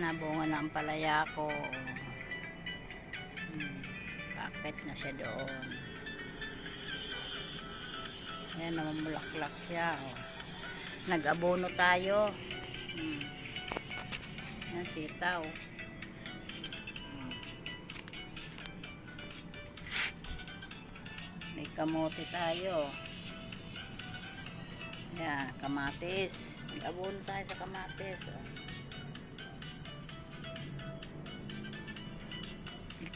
nabunga na ang palaya ko. Bakit na siya doon. Ayan, namumulaklak siya. Nag-abono tayo. Ayan, sitaw. May kamote tayo. Ayan, kamatis. Nag-abono tayo sa kamatis.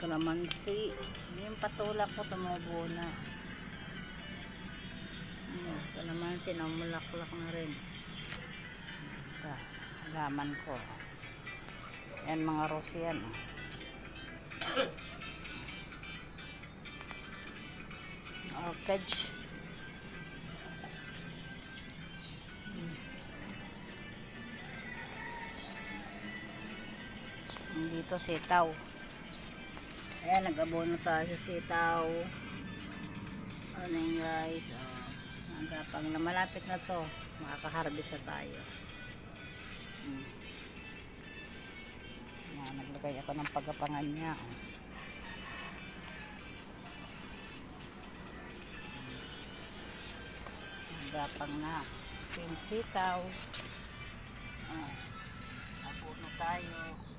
Kalamansi. Yung patulak ko tumubo na. Kalamansi na mulaklak na rin. Halaman ko. Yan mga rose yan. Orchid. Dito sitaw. Ayan, nag-abono tayo sa sitaw. Ano yun guys, pag na malapit na to, makaka-harvest na tayo. Ayan, naglagay ako ng pagapangan niya. Gapang na. Ito yung sitaw. Abono tayo.